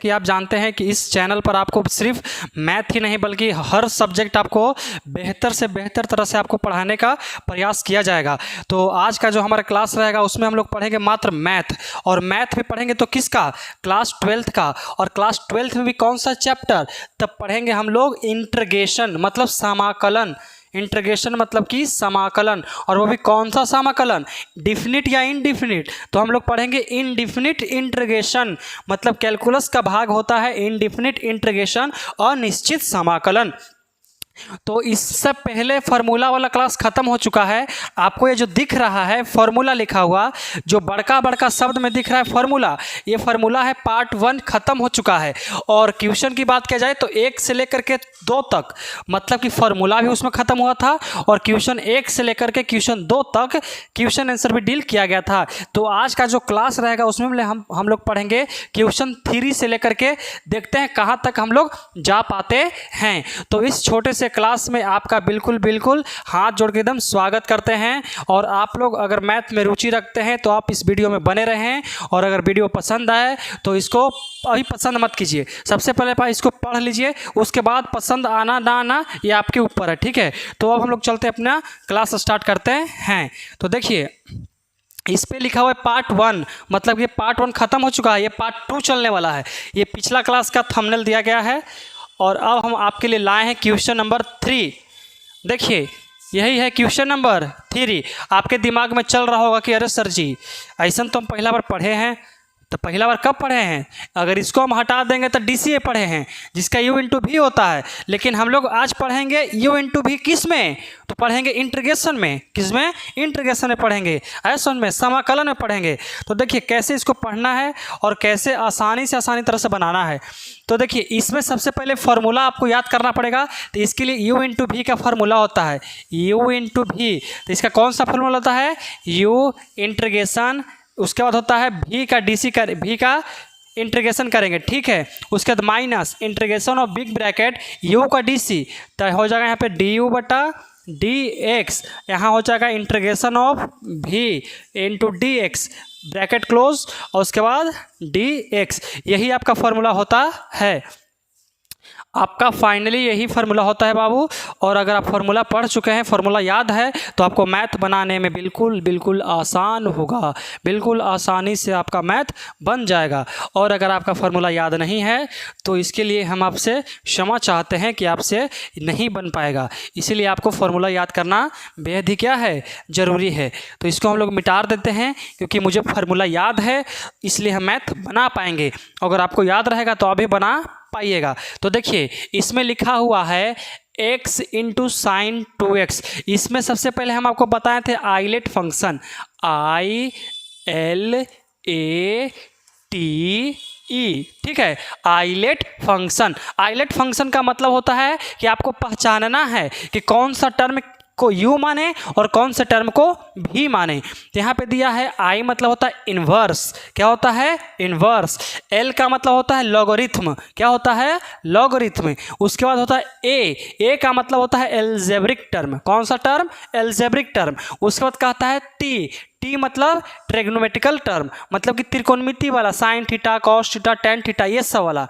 कि आप जानते हैं कि इस चैनल पर आपको सिर्फ मैथ ही नहीं बल्कि हर सब्जेक्ट आपको बेहतर से बेहतर तरह से आपको पढ़ाने का प्रयास किया जाएगा। तो आज का जो हमारा क्लास रहेगा उसमें हम लोग पढ़ेंगे मात्र मैथ, और मैथ भी पढ़ेंगे तो किसका, क्लास 12th का। और क्लास 12th में भी कौन सा चैप्टर, तब पढ़ेंगे हम लोग इंटीग्रेशन मतलब समाकलन। इंटीग्रेशन मतलब कि समाकलन, और वो भी कौन सा समाकलन, डिफिनिट या इनडिफिनिट। तो हम लोग पढ़ेंगे इनडिफिनिट इंटीग्रेशन, मतलब कैलकुलस का भाग होता है इनडिफिनिट इंटीग्रेशन, अनिश्चित समाकलन। तो इससे पहले फार्मूला वाला क्लास खत्म हो चुका है। आपको ये जो दिख रहा है फार्मूला लिखा हुआ, जो बड़का बड़का शब्द में दिख रहा है फार्मूला, ये फार्मूला है पार्ट 1 खत्म हो चुका है। और क्वेश्चन की बात किया जाए तो 1 से लेकर के 2 तक, मतलब कि फार्मूला भी उसमें खत्म हुआ था, और क्वेश्चन 1 से लेकर के क्वेश्चन 2 तक क्वेश्चन आंसर भी डील किया गया था। तो आज का जो क्लास रहेगा उसमें हम लोग पढ़ेंगे क्वेश्चन 3 से लेकर के, देखते हैं कहाँ तक हम लोग जा पाते हैं। तो इस छोटे से क्लास में आपका बिल्कुल हाथ जोड़ के एकदम स्वागत करते हैं। और आप लोग अगर मैथ में रुचि रखते हैं तो आप इस वीडियो में बने रहें, और अगर वीडियो पसंद आए तो इसको अभी पसंद मत कीजिए, सबसे पहले इसको पढ़ लीजिए, उसके बाद पसंद आना ना आना ये आपके ऊपर है, ठीक है। तो अब हम लोग चलते अपना क्लास स्टार्ट करते हैं। तो देखिए इस पे लिखा हुआ है पार्ट 1, मतलब ये पार्ट 1 खत्म हो चुका है, ये पार्ट 2 चलने वाला है। ये पिछला क्लास का थंबनेल दिया गया है, और अब हम आपके लिए लाए हैं क्वेश्चन नंबर 3। देखिए यही है क्वेश्चन नंबर 3। आपके दिमाग में चल रहा होगा कि अरे सर जी ऐसा तो हम पहला बार पढ़े हैं। तो पहला बार कब पढ़े हैं, अगर इसको हम हटा देंगे तो DCA पढ़े हैं जिसका U इंटू भी होता है, लेकिन हम लोग आज पढ़ेंगे U इंटू भी किस में, तो पढ़ेंगे इंटीग्रेशन में। किस में, इंटीग्रेशन में पढ़ेंगे, ऐसा में समाकलन में पढ़ेंगे। तो देखिए कैसे इसको पढ़ना है और कैसे आसानी से आसानी तरह से बनाना है। तो देखिए इसमें सबसे पहले फार्मूला आपको याद करना पड़ेगा। तो इसके लिए U इंटू भी का फार्मूला होता है U इंटू भी। तो इसका कौन सा फार्मूला होता है, U इंटीग्रेशन, उसके बाद होता है भी का DC का, भी का इंटीग्रेशन करेंगे, ठीक है। उसके बाद minus integration of big bracket U का DC, तो हो जाएगा यहाँ पे DU बटा DX, यहाँ हो जाएगा इंटीग्रेशन ऑफ भी इंटू DX ब्रैकेट क्लोज, और उसके बाद DX। यही आपका फार्मूला होता है, आपका फाइनली यही फार्मूला होता है बाबू। और अगर आप फार्मूला पढ़ चुके हैं, फार्मूला याद है, तो आपको मैथ बनाने में बिल्कुल आसान होगा, बिल्कुल आसानी से आपका मैथ बन जाएगा। और अगर आपका फार्मूला याद नहीं है तो इसके लिए हम आपसे क्षमा चाहते हैं कि आपसे नहीं बन पाएगा, इसीलिए आपको फार्मूला याद करना बेहद ही क्या है, ज़रूरी है। तो इसको हम लोग मिटा देते हैं, क्योंकि मुझे फार्मूला याद है इसलिए हम मैथ बना पाएंगे। अगर आपको याद रहेगा तो अभी बना पाइएगा। तो देखिए इसमें लिखा हुआ है x इंटू साइन 2x। इसमें सबसे पहले हम आपको बताए थे आइलेट फंक्शन, ILATE, ठीक है। आइलेट फंक्शन का मतलब होता है कि आपको पहचानना है कि कौन सा टर्म को U माने और कौन से टर्म को भी माने। तो यहाँ पे दिया है I मतलब होता है इन्वर्स, क्या होता है, इन्वर्स। L का मतलब होता है लॉगरिथम, क्या होता है, लॉगरिथम। उसके बाद होता है A का मतलब होता है एल्जेब्रिक टर्म, कौन सा टर्म, एल्जेब्रिक टर्म। उसके बाद कहता है T मतलब ट्रिग्नोमेट्रिकल टर्म, मतलब कि त्रिकोणमिति वाला, sine theta, cos theta, tan theta, ये सब वाला।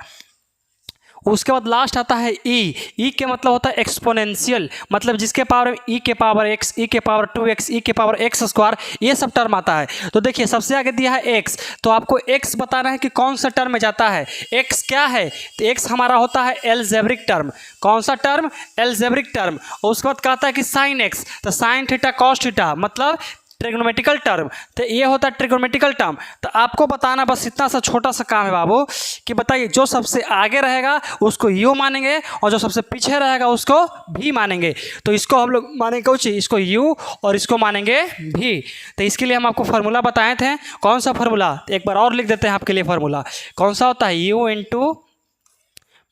उसके बाद लास्ट आता है E के मतलब होता है एक्सपोनेंशियल, मतलब जिसके पावर E के पावर x, E के पावर 2x, E के पावर x स्क्वायर, ये सब टर्म आता है। तो देखिए सबसे आगे दिया है x, तो आपको x बताना है कि कौन सा टर्म में जाता है। x क्या है, तो x हमारा होता है एल्जेब्रिक टर्म, कौन सा टर्म, एल्जेब्रिक टर्म। उसके बाद कहता है कि साइन x, तो साइन थीटा कॉस थीटा मतलब ट्रिग्नोमेट्रिकल टर्म, तो ये होता है ट्रिग्नोमेट्रिकल टर्म। तो आपको बताना बस इतना सा छोटा सा काम है बाबू, कि बताइए जो सबसे आगे रहेगा उसको U मानेंगे और जो सबसे पीछे रहेगा उसको भी मानेंगे। तो इसको हम लोग मानेंगे कुछ, इसको U और इसको मानेंगे भी। तो इसके लिए हम आपको फार्मूला बताए थे, कौन सा फार्मूला, एक बार और लिख देते हैं आपके लिए फार्मूला। कौन सा होता है, U इंटू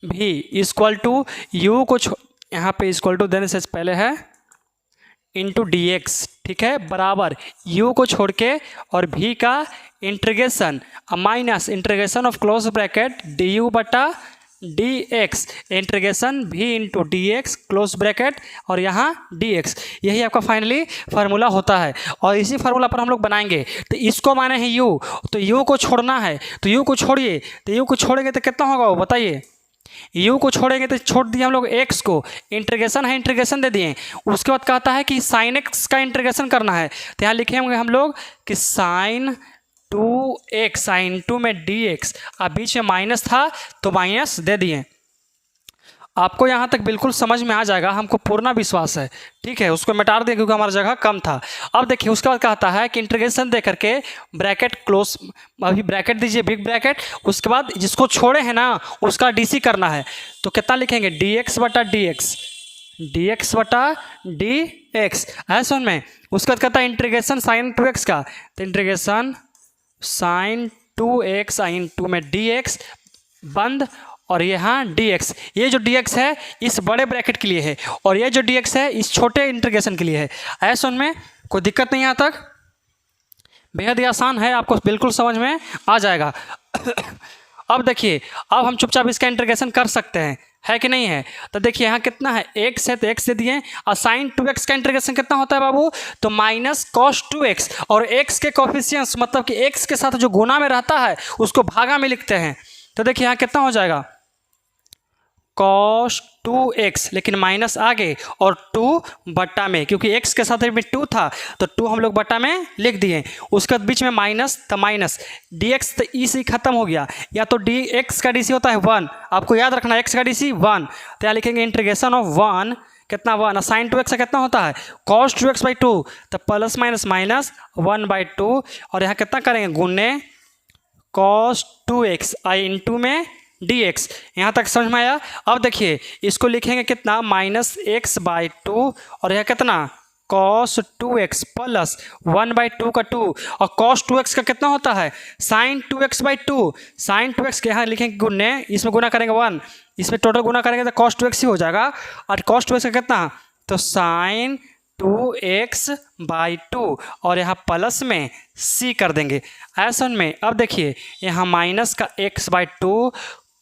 भी इक्वल टू U को यहाँ पे इक्वल टू देने से पहले है इंटू DX, ठीक है, बराबर U को छोड़ के और भी का integration minus integration of close bracket DU बटा डी एक्स, इंटीग्रेशन भी into D x close bracket और यहाँ डी एक्स, यही आपका फाइनली फार्मूला होता है। और इसी फार्मूला पर हम लोग बनाएंगे। तो इसको माने हैं यू, तो यू को छोड़ना है, तो यू को छोड़िए, तो यू को छोड़ेंगे तो कितना होगा वो बताइए। यू को छोड़ेंगे तो छोड़ दिए हम लोग एक्स को, इंटीग्रेशन है इंटीग्रेशन दे दिए। उसके बाद कहता है कि साइन एक्स का इंटीग्रेशन करना है, तो यहाँ लिखेंगे हम लोग कि साइन 2x, साइन 2 में dx, अब बीच में माइनस था तो माइनस दे दिए। आपको यहाँ तक बिल्कुल समझ में आ जाएगा, हमको पूर्ण विश्वास है, ठीक है। उसको मिटा दें क्योंकि हमारा जगह कम था। अब देखिए उसके बाद कहता है कि इंटीग्रेशन दे करके ब्रैकेट क्लोज, अभी ब्रैकेट दीजिए बिग ब्रैकेट, उसके बाद जिसको छोड़े हैं ना उसका डीसी करना है, तो कितना लिखेंगे dx बटा dx, dx बटा dx, है सुन में। उसके बाद कहता है इंटीग्रेशन साइन 2x का, तो इंटीग्रेशन साइन 2x साइन 2 में dx बंद, और यहाँ dx, ये जो dx है इस बड़े ब्रैकेट के लिए है और ये जो dx है इस छोटे इंटीग्रेशन के लिए है। ऐसा उनमें कोई दिक्कत नहीं यहाँ तक, बेहद ही आसान है, आपको बिल्कुल समझ में आ जाएगा। अब देखिए, अब हम चुपचाप इसका इंटीग्रेशन कर सकते हैं, है कि नहीं है। तो देखिए यहाँ कितना है, x है तो x दे दिए, और साइन 2x का इंटीग्रेशन कितना होता है बाबू, तो माइनस कॉस 2x, और x के कोफिशिएंट्स मतलब कि x के साथ जो गुना में रहता है उसको भागा में लिखते हैं। तो देखिए यहाँ कितना हो जाएगा, cos 2x, लेकिन माइनस आगे और 2 बट्टा में, क्योंकि x के साथ में 2 था तो 2 हम लोग बट्टा में लिख दिए। उसके बीच में माइनस, तो माइनस dx, तो ई से खत्म हो गया, या तो dx का dc होता है 1, आपको याद रखना x का dc 1, तो यहाँ लिखेंगे इंटीग्रेशन ऑफ 1, कितना 1, साइन 2x का कितना होता है cos 2x बाई 2, तो प्लस माइनस माइनस 1/2, और यहाँ कितना करेंगे गुने cos 2x आई इंटू में dx। यहाँ तक समझ में आया। अब देखिए इसको लिखेंगे कितना -x/2, और यह कितना cos 2x प्लस 1/2 का 2, और cos 2x का कितना होता है sin 2x/2, sin 2x के यहाँ लिखेंगे गुने, इसमें गुना करेंगे 1, इसमें टोटल गुना करेंगे तो cos 2x ही हो जाएगा, और cos 2x का कितना, तो sin 2x/2, और यहाँ प्लस में c कर देंगे ऐसा में। अब देखिए यहाँ माइनस का x/2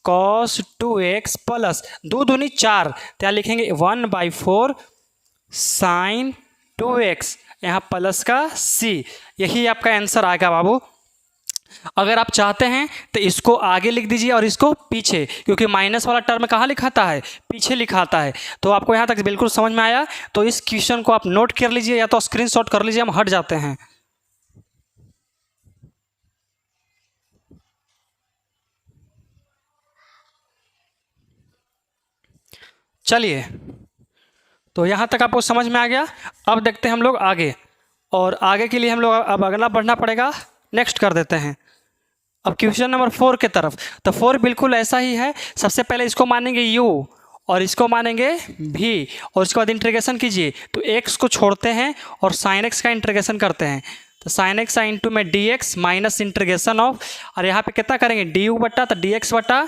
cos 2x प्लस 2 दूनी 4, तो यहाँ लिखेंगे 1/4 sin 2x, यहाँ प्लस का c, यही आपका आंसर आएगा बाबू। अगर आप चाहते हैं तो इसको आगे लिख दीजिए और इसको पीछे, क्योंकि माइनस वाला टर्म कहाँ लिखाता है, पीछे लिखाता है। तो आपको यहाँ तक बिल्कुल समझ में आया, तो इस क्वेश्चन को आप नोट कर लीजिए या तो स्क्रीनशॉट कर लीजिए, हम हट जाते हैं। चलिए, तो यहाँ तक आपको समझ में आ गया। अब देखते हैं हम लोग आगे, और आगे के लिए हम लोग अब अगला बढ़ना पड़ेगा, नेक्स्ट कर देते हैं अब क्वेश्चन नंबर 4 के तरफ। तो 4 बिल्कुल ऐसा ही है, सबसे पहले इसको मानेंगे u और इसको मानेंगे v, और उसके बाद इंटीग्रेशन कीजिए, तो x को छोड़ते हैं और sin x का इंटीग्रेशन करते हैं, तो sin x इंटू में dx माइनस इंटीग्रेशन ऑफ, और यहाँ पे कितना करेंगे du बटा, तो dx बटा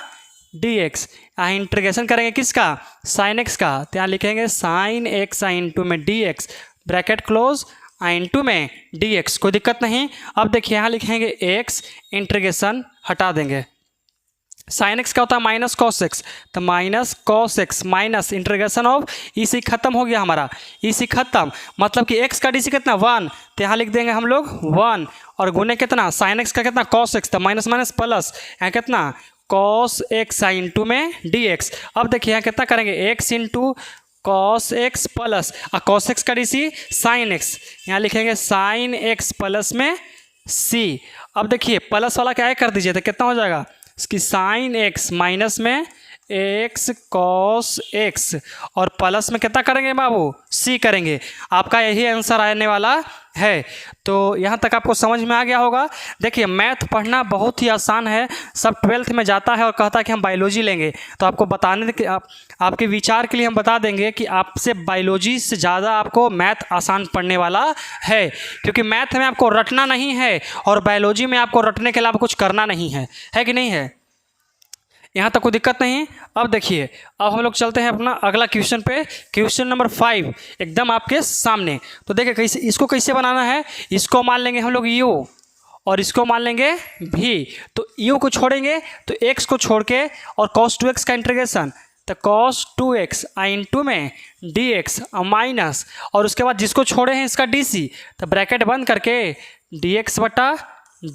dx, यहाँ इंटीग्रेशन करेंगे किसका, sin x का, तो यहाँ लिखेंगे sin x इंटू में dx ब्रैकेट क्लोज इंटू में dx, कोई दिक्कत नहीं। अब देखिए यहाँ लिखेंगे x, इंटीग्रेशन हटा देंगे, साइन एक्स का होता है माइनस कॉस एक्स, तो minus cos x minus integration of e c खत्म हो गया हमारा, ई सी खत्म, मतलब कि x का डी सी कितना 1, तो यहाँ लिख देंगे हम लोग 1, और गुने कितना साइन एक्स का कितना कॉस एक्स, तो माइनस माइनस प्लस, यहाँ कितना कॉस एक्स इंटू में डी एक्स। अब देखिए यहाँ कितना करेंगे x into cos x plus cos x का डी सी साइन एक्स, यहाँ लिखेंगे साइन एक्स प्लस में सी। अब देखिए प्लस वाला क्या है कर दीजिए, तो कितना हो जाएगा इसकी साइन एक्स माइनस में एक्स कॉस एक्स, और प्लस में कितना करेंगे बाबू सी करेंगे, आपका यही आंसर आने वाला है। तो यहाँ तक आपको समझ में आ गया होगा। देखिए मैथ पढ़ना बहुत ही आसान है, सब 12th में जाता है और कहता है कि हम बायोलॉजी लेंगे, तो आपको बताने के आपके विचार के लिए हम बता देंगे कि आपसे बायोलॉजी से ज़्यादा आपको मैथ आसान पढ़ने वाला है, क्योंकि मैथ में आपको रटना नहीं है और बायोलॉजी में आपको रटने के अलावा कुछ करना नहीं है कि नहीं है, यहाँ तक कोई दिक्कत नहीं। अब देखिए अब हम लोग चलते हैं अपना अगला क्वेश्चन पे, क्वेश्चन नंबर 5 एकदम आपके सामने। तो देखिए कैसे इसको कैसे बनाना है, इसको मान लेंगे हम लोग u और इसको मान लेंगे भी। तो u को छोड़ेंगे तो x को छोड़ के और cos 2x का इंटीग्रेशन, तो cos 2x इंटू में dx माइनस, और उसके बाद जिसको छोड़े हैं इसका dc, तो ब्रैकेट बंद करके dx बटा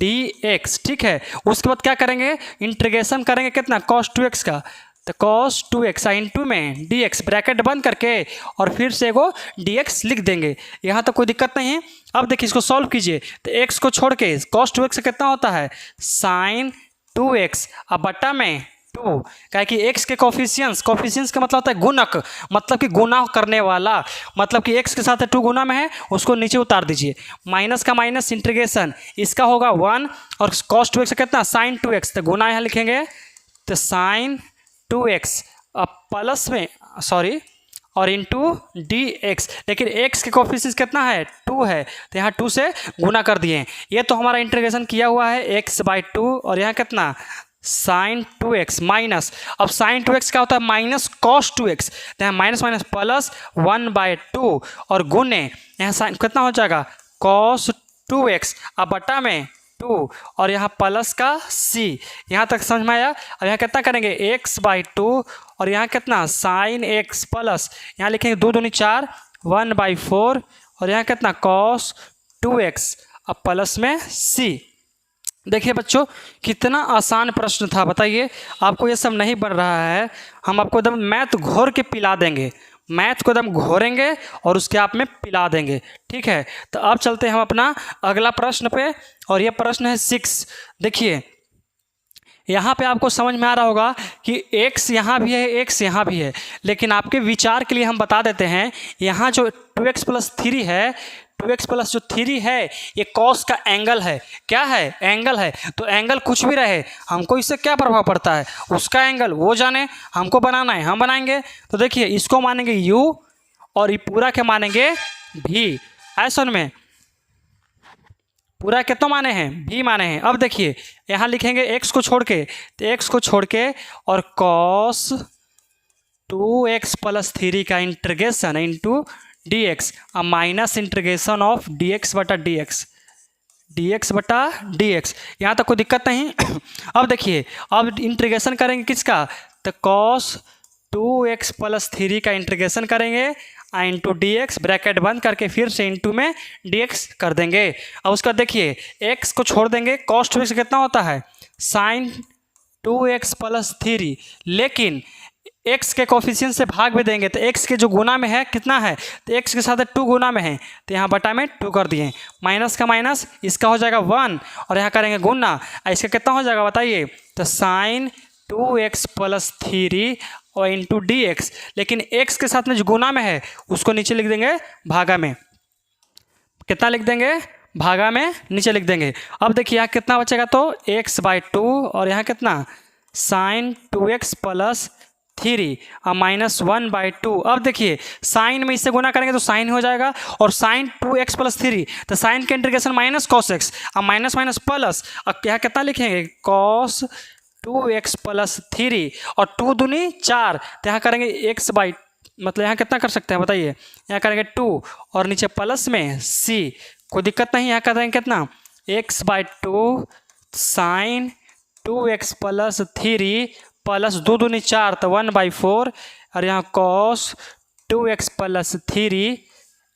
dx। ठीक है, उसके बाद क्या करेंगे, इंटीग्रेशन करेंगे कितना, cos 2x का, तो cos 2x इंटू में dx ब्रैकेट बंद करके और फिर से एगो dx लिख देंगे। यहाँ तो कोई दिक्कत नहीं है। अब देखिए इसको सॉल्व कीजिए, तो x को छोड़ के cos 2x से कितना होता है sin 2x, अब बट्टा में 2, क्या कि x के कोफिशिएंट्स का मतलब होता है गुणक, मतलब कि गुना करने वाला, मतलब कि x के साथ 2 गुना में है, उसको नीचे उतार दीजिए। माइनस का माइनस इंटीग्रेशन, इसका होगा 1 और cos 2x कितना sin 2x, तो गुना यहाँ लिखेंगे तो sin 2x, अब प्लस में सॉरी और इंटू dx, लेकिन x के कोफिशिएंट कितना है 2 है, तो यहाँ 2 से गुना कर दिए। ये तो हमारा इंटीग्रेशन किया हुआ है x/2 और यहाँ कितना sin 2x माइनस, अब sin 2x क्या होता है माइनस cos 2x, तो यहाँ माइनस माइनस प्लस 1/2 और गुने यहाँ साइन कितना हो जाएगा cos 2x, अब बटा में 2 और यहाँ प्लस का c। यहाँ तक समझ में आया। अब यहाँ कितना करेंगे x/2 और यहाँ कितना sin x प्लस, यहाँ लिखेंगे 2 दूनी 4 1/4 और यहाँ कितना cos 2x, अब प्लस में c। देखिए बच्चों कितना आसान प्रश्न था, बताइए आपको ये सब नहीं बन रहा है, हम आपको एकदम मैथ घोर के पिला देंगे, मैथ को एकदम घोरेंगे और उसके आप में पिला देंगे। ठीक है, तो अब चलते हैं हम अपना अगला प्रश्न पे, और ये प्रश्न है 6। देखिए यहाँ पे आपको समझ में आ रहा होगा कि x यहाँ भी है x यहाँ भी है, लेकिन आपके विचार के लिए हम बता देते हैं, यहाँ जो 2x + 3 है, 2x + जो 3 है ये cos का एंगल है। क्या है, एंगल है। तो एंगल कुछ भी रहे, हमको इससे क्या प्रभाव पड़ता है, उसका एंगल वो जाने, हमको बनाना है हम बनाएंगे। तो देखिए इसको मानेंगे u और ये पूरा क्या मानेंगे v। ऐसा में पूरा कितना माने हैं v माने हैं। अब देखिए यहाँ लिखेंगे x को छोड़ के, तो x को छोड़ के और cos 2x + 3 का इंटीग्रेशन इंटू dx, अब माइनस इंटीग्रेशन ऑफ dx बटा dx। यहाँ तक कोई दिक्कत नहीं। अब देखिए अब इंटीग्रेशन करेंगे किसका, तो cos 2x + 3 का इंटीग्रेशन करेंगे इंटू dx ब्रैकेट बंद करके फिर से इंटू में dx कर देंगे। अब उसका देखिए x को छोड़ देंगे, cos 2x कितना होता है sin 2x + 3, लेकिन x के कोफिशिएंट से भाग भी देंगे तो x के जो गुना में है कितना है, तो x के साथ 2 गुना में है, तो यहाँ बटा में 2 कर दिए। माइनस का माइनस इसका हो जाएगा 1 और यहाँ करेंगे गुना, इसका कितना हो जाएगा बताइए, तो sin 2x + 3 और इंटू dx, लेकिन x के साथ में जो गुना में है उसको नीचे लिख देंगे भागा में, कितना लिख देंगे भागा में नीचे लिख देंगे। अब देखिए यहाँ कितना बचेगा, तो x/2 और यहाँ कितना sin 2x + 3 और -1/2। अब देखिए साइन में इससे गुना करेंगे तो साइन हो जाएगा, और sin 2x + 3 तो साइन के इंटीग्रेशन माइनस cos x, अब माइनस माइनस प्लस, अब यहाँ कितना लिखेंगे cos 2x + 3 और 2 दूनी 4, तो यहाँ करेंगे x/, मतलब यहाँ कितना कर सकते हैं बताइए, यहाँ करेंगे 2 और नीचे प्लस में c, कोई दिक्कत नहीं। यहाँ करेंगे कितना x/2 sin 2x + 3 प्लस 2 दूनी 4 तो 1/4 और यहाँ cos 2x + 3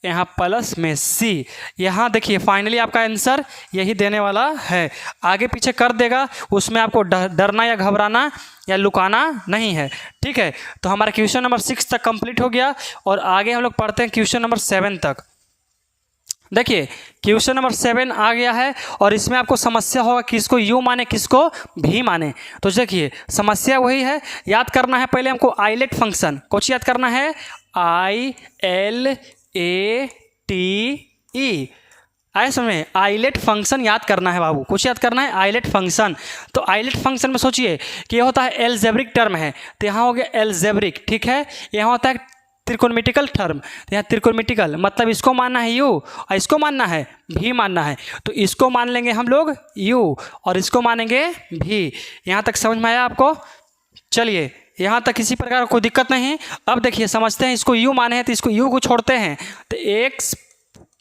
यहाँ प्लस में c। यहाँ देखिए फाइनली आपका आंसर यही देने वाला है, आगे पीछे कर देगा, उसमें आपको डरना या घबराना या लुकाना नहीं है। ठीक है, तो हमारा क्वेश्चन नंबर 6 तक कंप्लीट हो गया और आगे हम लोग पढ़ते हैं क्वेश्चन नंबर 7 तक। देखिए क्वेश्चन नंबर 7 आ गया है और इसमें आपको समस्या होगा किसको u माने किसको v माने। तो देखिए समस्या वही है, याद करना है पहले हमको आइलेट फंक्शन, कुछ याद करना है ILATE, ऐसे में आइलेट फंक्शन याद करना है बाबू, कुछ याद करना है आइलेट फंक्शन। तो आइलेट फंक्शन में सोचिए कि ये होता है एल्जेब्रिक टर्म है, तो यहाँ हो गया एल्जेब्रिक, ठीक है। यहाँ होता है त्रिकोणमितिकल टर्म, तो यहाँ त्रिकोणमितिकल मतलब इसको मानना है u और इसको मानना है v मानना है, तो इसको मान लेंगे हम लोग u और इसको मानेंगे v। यहाँ तक समझ में आया आपको? चलिए यहाँ तक किसी प्रकार कोई दिक्कत नहीं है। अब देखिए समझते हैं, इसको u माने हैं तो इसको u को छोड़ते हैं तो x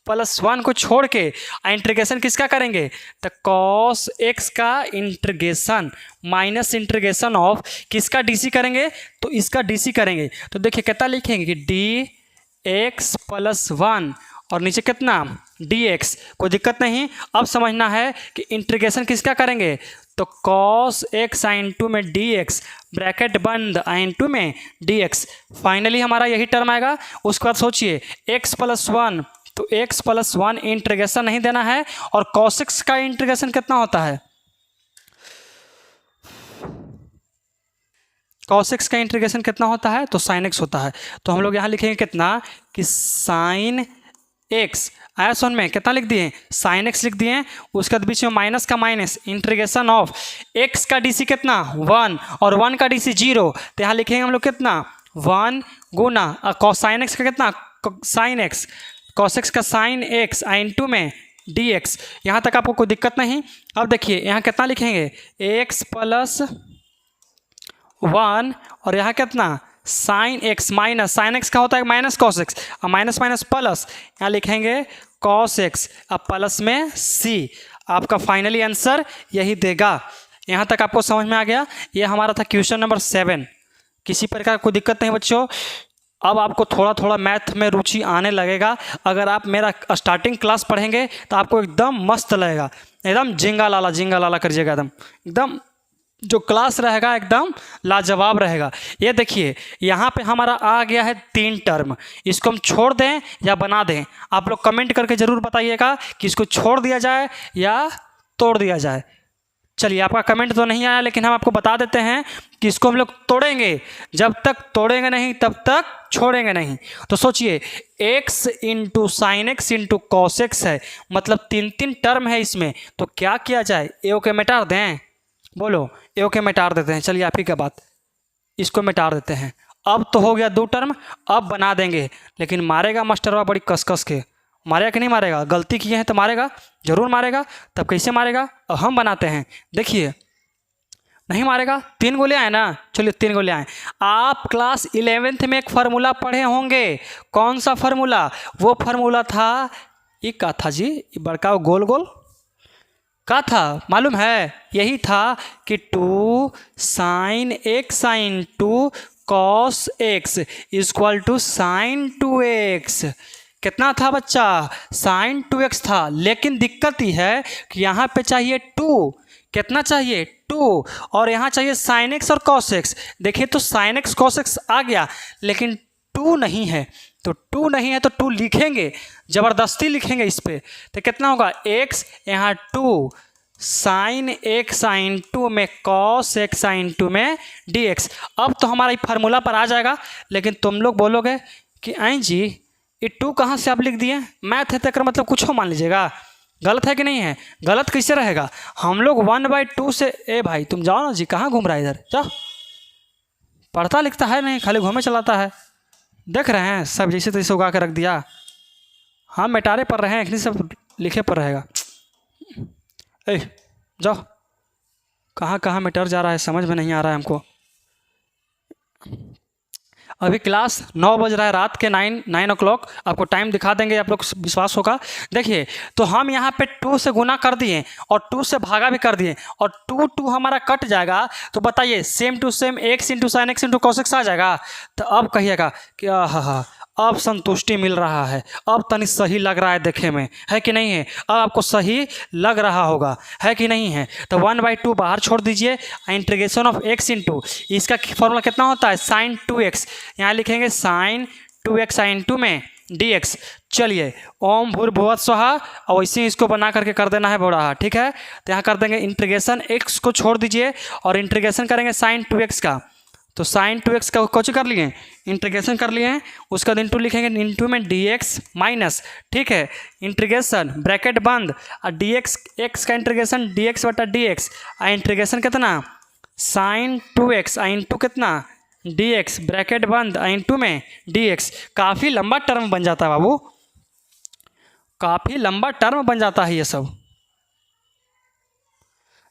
प्लस 1 को छोड़ के इंटीग्रेशन किसका करेंगे, तो कॉस एक्स का इंटीग्रेशन माइनस इंटीग्रेशन ऑफ किसका डीसी करेंगे, तो इसका डीसी करेंगे। तो देखिए कितना लिखेंगे कि डी एक्स प्लस 1 और नीचे कितना डी एक्स, कोई दिक्कत नहीं। अब समझना है कि इंटीग्रेशन किसका करेंगे, तो कॉस एक्स साइन 2 में डी एक्स ब्रैकेट बंद आइन 2 में डी एक्स, फाइनली हमारा यही टर्म आएगा। उसके बाद सोचिए एक्स प्लस 1, तो एक्स प्लस 1 इंटीग्रेशन नहीं देना है, और कॉस एक्स का इंटीग्रेशन कितना होता है, कॉस एक्स का इंटीग्रेशन कितना होता है, तो साइन एक्स होता है। तो हम लोग यहाँ लिखेंगे कितना कि साइन एक्स, आया सुन में कितना लिख दिए, साइन एक्स लिख दिए। उसके बाद बीच में माइनस का माइनस, इंटीग्रेशन ऑफ एक्स का डीसी कितना 1 और 1 का डीसी 0, तो यहाँ लिखेंगे हम लोग कितना 1 गुना कॉस साइन एक्स का कितना साइन एक्स, कॉस एक्स का साइन एक्स आइन 2 में डी एक्स। यहाँ तक आपको कोई दिक्कत नहीं। अब देखिए यहाँ कितना लिखेंगे एक्स प्लस 1 और यहाँ कितना sine x minus, sine x का होता है माइनस कॉस एक्स, और माइनस माइनस प्लस, यहाँ लिखेंगे कॉस एक्स अब प्लस में सी। आपका फाइनली आंसर यही देगा। यहाँ तक आपको समझ में आ गया। ये हमारा था क्वेश्चन नंबर 7। किसी प्रकार कोई दिक्कत नहीं बच्चों। अब आपको थोड़ा थोड़ा मैथ में रुचि आने लगेगा। अगर आप मेरा स्टार्टिंग क्लास पढ़ेंगे तो आपको एकदम मस्त लगेगा, एकदम जिंगा लाला करिएगा, एकदम जो क्लास रहेगा एकदम लाजवाब रहेगा। ये देखिए यहाँ पे हमारा आ गया है 3 टर्म, इसको हम छोड़ दें या बना दें, आप लोग कमेंट करके ज़रूर बताइएगा कि इसको छोड़ दिया जाए या तोड़ दिया जाए। चलिए आपका कमेंट तो नहीं आया, लेकिन हम आपको बता देते हैं कि इसको हम लोग तोड़ेंगे, जब तक तोड़ेंगे नहीं तब तक छोड़ेंगे नहीं। तो सोचिए x into sine x into cos x है, मतलब 3 टर्म है इसमें, तो क्या किया जाए, ए ओके मिटा दें, बोलो ए ओके मिटार देते हैं। चलिए आप ही का बात, इसको मिटार देते हैं। अब तो हो गया 2 टर्म, अब बना देंगे, लेकिन मारेगा मास्टरवा बड़ी कस के, मारेगा कि नहीं मारेगा, गलती किए हैं तो मारेगा, जरूर मारेगा। तब कैसे मारेगा, अब हम बनाते हैं। देखिए नहीं मारेगा, 3 गोले आए ना, चलिए 3 गोले आए। आप क्लास 11th में एक फार्मूला पढ़े होंगे, कौन सा फार्मूला, वो फार्मूला था, ये क्या था जी, बड़का गोल गोल क्या था मालूम है, यही था कि 2 sine x sine 2 cos x equal to sine 2x। कितना था बच्चा, साइन 2x था, लेकिन दिक्कत ही है कि यहाँ पे चाहिए 2, कितना चाहिए 2, और यहाँ चाहिए साइन एक्स और कॉस एक्स। देखिए तो साइन एक्स कॉस एक्स आ गया, लेकिन 2 नहीं है, तो 2 नहीं है तो 2 लिखेंगे, ज़बरदस्ती लिखेंगे इस पर। तो कितना होगा x, यहाँ 2 साइन एक्स साइन 2 में कॉस एक्स साइन 2 में dx। अब तो हमारा फार्मूला पर आ जाएगा, लेकिन तुम लोग बोलोगे कि आई जी ये 2 कहाँ से आप लिख दिए, मैथ है तो मतलब कुछ हो मान लीजिएगा, गलत है कि नहीं है, गलत कैसे रहेगा। हम लोग 1/2 से, ए भाई तुम जाओ ना जी, कहाँ घूम रहा है इधर, जाओ, पढ़ता लिखता है नहीं, खाली घूमे चलाता है। देख रहे हैं सब जैसे तैसे उगा के रख दिया, हम मिटारे पर रहे हैं, इतनी सब लिखे पर रहेगा। ए जाओ, कहाँ कहाँ मिटर जा रहा है समझ में नहीं आ रहा है हमको। अभी क्लास 9 बज रहा है, रात के 9 o'clock, आपको टाइम दिखा देंगे, आप लोग विश्वास होगा। देखिए तो हम यहाँ पे 2 से गुना कर दिए और 2 से भागा भी कर दिए, और 2 हमारा कट जाएगा। तो बताइए same to same x into sine x into cos x आ जाएगा। तो अब कहिएगा कि हाँ अब संतुष्टि मिल रहा है, अब तनी सही लग रहा है देखे में, है कि नहीं है, अब आपको सही लग रहा होगा, है कि नहीं है। तो 1/2 बाहर छोड़ दीजिए, इंटीग्रेशन ऑफ x इंटू, इसका फॉर्मूला कितना होता है साइन 2x, यहाँ लिखेंगे साइन 2x साइन 2 में dx। चलिए ओम भूर्भुवः स्वः, और वैसे ही इसको बना करके कर देना है बड़ा, ठीक है। तो यहाँ कर देंगे इंटीग्रेशन x को छोड़ दीजिए और इंटीग्रेशन करेंगे साइन 2x का। तो साइन 2x का कुछ कर लिए, इंटीग्रेशन कर लिए हैं, उसका इंटू लिखेंगे, इंटू में dx माइनस, ठीक है, इंटीग्रेशन ब्रैकेट बंद, और dx x का इंटीग्रेशन dx बटा dx, इंटीग्रेशन कितना साइन 2x इंटू कितना dx ब्रैकेट बंद इंटू में dx। काफ़ी लंबा टर्म बन जाता है बाबू, काफ़ी लंबा टर्म बन जाता है ये सब,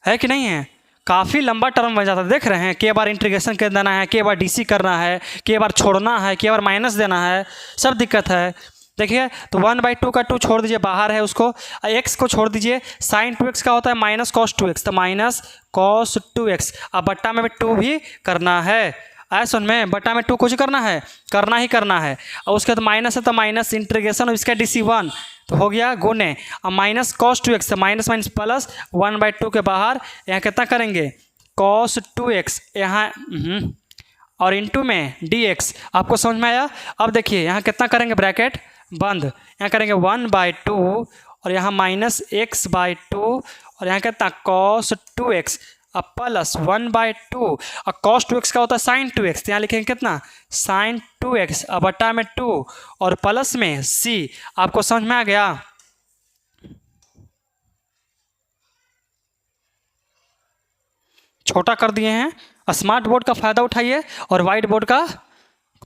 है कि नहीं है, काफ़ी लंबा टर्म बन जाता है। देख रहे हैं के बार इंटीग्रेशन कर देना है, के बार डीसी करना है, के बार छोड़ना है, के बार माइनस देना है, सब दिक्कत है। देखिए तो 1/2 का 2 छोड़ दीजिए, बाहर है उसको, x को छोड़ दीजिए। साइन 2x का होता है माइनस कॉस 2x, तो माइनस कॉस 2x। अब बट्टा में 2 भी करना है, आया सुन में, बट्टा में 2 कुछ करना है, करना ही करना है। और उसके बाद माइनस है तो माइनस इंटीग्रेशन और इसका DC1 तो हो गया गुने। अब माइनस कॉस 2x तो माइनस माइनस प्लस 1/2 के बाहर, यहाँ कितना करेंगे कॉस 2x यहाँ और इंटू में dx। आपको समझ में आया। अब देखिए यहाँ कितना करेंगे, ब्रैकेट बंद, यहाँ करेंगे 1/2 और यहाँ -x/2 और यहाँ कितना cos 2x अब प्लस 1/2 और cos 2x का होता है sin 2x, तो यहाँ लिखेंगे कितना sin 2x अब बटा में 2 और प्लस में c। आपको समझ में आ गया। छोटा कर दिए हैं, स्मार्ट बोर्ड का फ़ायदा उठाइए और वाइट बोर्ड का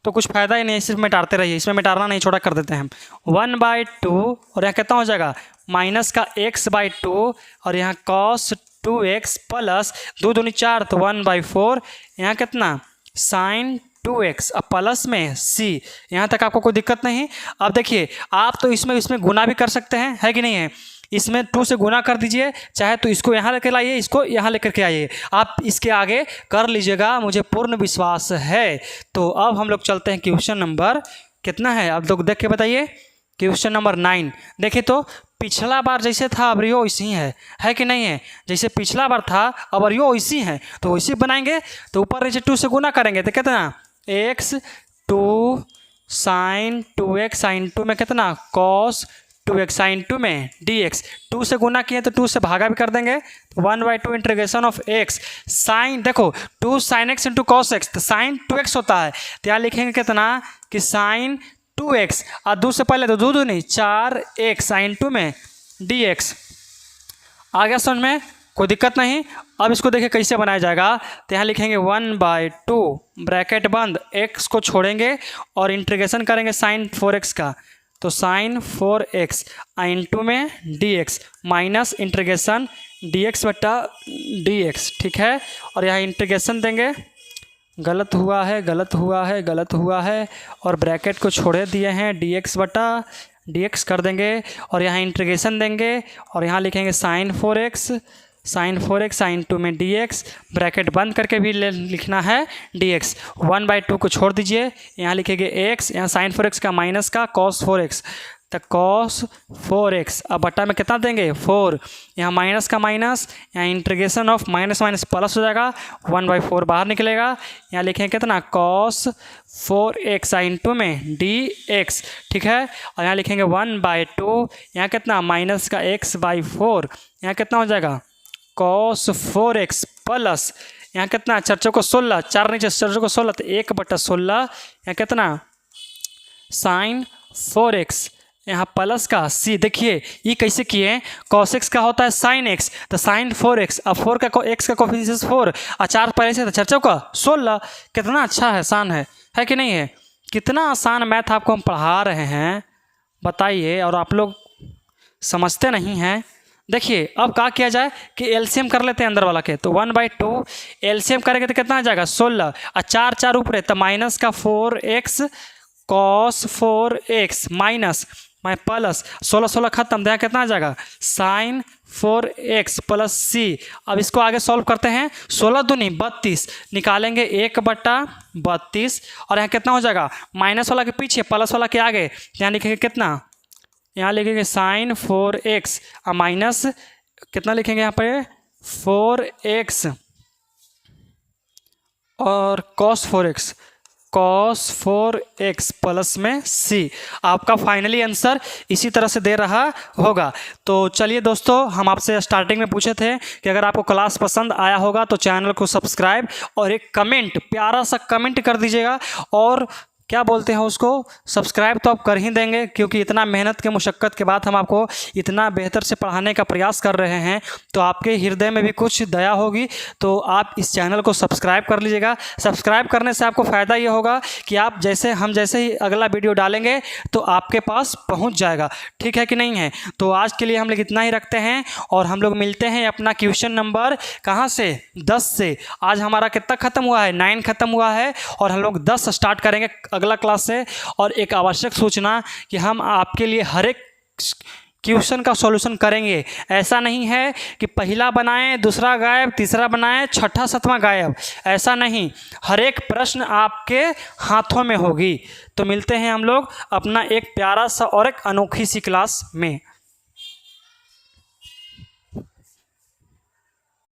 तो कुछ फ़ायदा ही नहीं, सिर्फ मिटाते रहिए, इसमें मिटाना नहीं, छोटा कर देते हैं हम। 1/2 और यहाँ कितना हो जाएगा माइनस का x/2 और यहाँ cos 2x प्लस 2 दूनी 4 तो 1/4, यहाँ कितना sin 2x अब प्लस में c। यहाँ तक आपको कोई दिक्कत नहीं। अब देखिए आप तो इसमें गुना भी कर सकते हैं, है कि नहीं है, इसमें 2 से गुना कर दीजिए, चाहे तो इसको यहाँ लेकर आइए, इसको यहाँ लेकर के आइए, आप इसके आगे कर लीजिएगा, मुझे पूर्ण विश्वास है। तो अब हम लोग चलते हैं क्वेश्चन नंबर कितना है, आप लोग देख के बताइए। क्वेश्चन नंबर 9 देखिए तो पिछला बार जैसे था अब रियो वैसी है कि नहीं है, जैसे पिछला बार था अब रियो वैसी है, तो वैसे बनाएंगे तो ऊपर नीचे 2 से गुना करेंगे तो कितना x 2 sin 2x sin 2 में कितना cos 2x sin 2 में dx, 2 से गुना किए तो 2 से भागा भी कर देंगे, 1/2 इंटीग्रेशन ऑफ x साइन, देखो 2 sin x into cos x तो sin 2x होता है, तो यहाँ लिखेंगे कितना कि sin 2x और 2 से पहले तो 2 दूनी 4x sin 2 में dx। आ गया समझ में, कोई दिक्कत नहीं। अब इसको देखिए कैसे बनाया जाएगा, तो यहाँ लिखेंगे 1/2 ब्रैकेट बंद, x को छोड़ेंगे और इंटीग्रेशन करेंगे sin 4x का, तो sin 4x इंटू में dx माइनस इंटीग्रेशन dx बटा dx, ठीक है। और यहाँ इंटीग्रेशन देंगे, गलत हुआ है गलत हुआ है गलत हुआ है, और ब्रैकेट को छोड़े दिए हैं, dx बटा dx कर देंगे और यहाँ इंटीग्रेशन देंगे और यहाँ लिखेंगे sin 4x sin 2 में dx ब्रैकेट बंद करके भी लिखना है dx। 1/2 को छोड़ दीजिए, यहाँ लिखेंगे x, यहाँ sin 4x का माइनस का cos 4x तो cos 4x अब बटा में कितना देंगे 4, यहाँ माइनस का माइनस, यहाँ integration of minus minus plus हो जाएगा, 1/4 बाहर निकलेगा, यहाँ लिखेंगे कितना cos 4x sin 2 में dx, ठीक है। और यहाँ लिखेंगे 1/2, यहाँ कितना माइनस का x/4, यहाँ कितना हो जाएगा cos 4x प्लस यहाँ कितना चर्चों को 16, 4 नीचे चर्चों को 16 तो 1/16, यहाँ कितना sin 4x यहाँ प्लस का c। देखिए ये कैसे किए, cos x का होता है sin x तो sin 4x, अब 4 का x का कोफिशिएंट 4 और 4 पहले से तो चर्चों का 16, कितना अच्छा है, आसान है कि नहीं है, कितना आसान मैथ आपको हम पढ़ा रहे हैं बताइए, और आप लोग समझते नहीं हैं। देखिए अब क्या किया जाए कि एलसीएम कर लेते हैं अंदर वाला के, तो 1/2 एलसीएम करेंगे तो कितना आ जाएगा 16 और 4 ऊपर है तो माइनस का 4x cos 4x minus plus 16 खत्म, देखा कितना आ जाएगा sin 4x प्लस c। अब इसको आगे सॉल्व करते हैं, 16 दूनी 32 निकालेंगे 1/32 और यहाँ कितना हो जाएगा माइनस वाला के पीछे प्लस वाला के आगे, यहाँ लिखेंगे कितना, यहाँ लिखेंगे sin 4x और माइनस कितना लिखेंगे यहाँ पे 4x और cos 4x प्लस में c। आपका फाइनली आंसर इसी तरह से दे रहा होगा। तो चलिए दोस्तों, हम आपसे स्टार्टिंग में पूछे थे कि अगर आपको क्लास पसंद आया होगा तो चैनल को सब्सक्राइब और एक कमेंट, प्यारा सा कमेंट कर दीजिएगा, और क्या बोलते हैं उसको सब्सक्राइब तो आप कर ही देंगे, क्योंकि इतना मेहनत के मुशक्क़त के बाद हम आपको इतना बेहतर से पढ़ाने का प्रयास कर रहे हैं, तो आपके हृदय में भी कुछ दया होगी, तो आप इस चैनल को सब्सक्राइब कर लीजिएगा। सब्सक्राइब करने से आपको फ़ायदा ये होगा कि आप जैसे ही अगला वीडियो डालेंगे तो आपके पास पहुँच जाएगा, ठीक है कि नहीं है। तो आज के लिए हम लोग इतना ही रखते हैं और हम लोग मिलते हैं अपना क्वेश्चन नंबर कहाँ से 10 से। आज हमारा कितना ख़त्म हुआ है 9 ख़त्म हुआ है और हम लोग 10 स्टार्ट करेंगे अगला क्लास से। और एक आवश्यक सूचना कि हम आपके लिए हर एक क्वेश्चन का सॉल्यूशन करेंगे। ऐसा नहीं है कि पहला बनाएं दूसरा गायब, तीसरा बनाएं छठा सातवां गायब, ऐसा नहीं। हर एक प्रश्न आपके हाथों में होगी। तो मिलते हैं हम लोग अपना एक प्यारा सा और एक अनोखी सी क्लास में।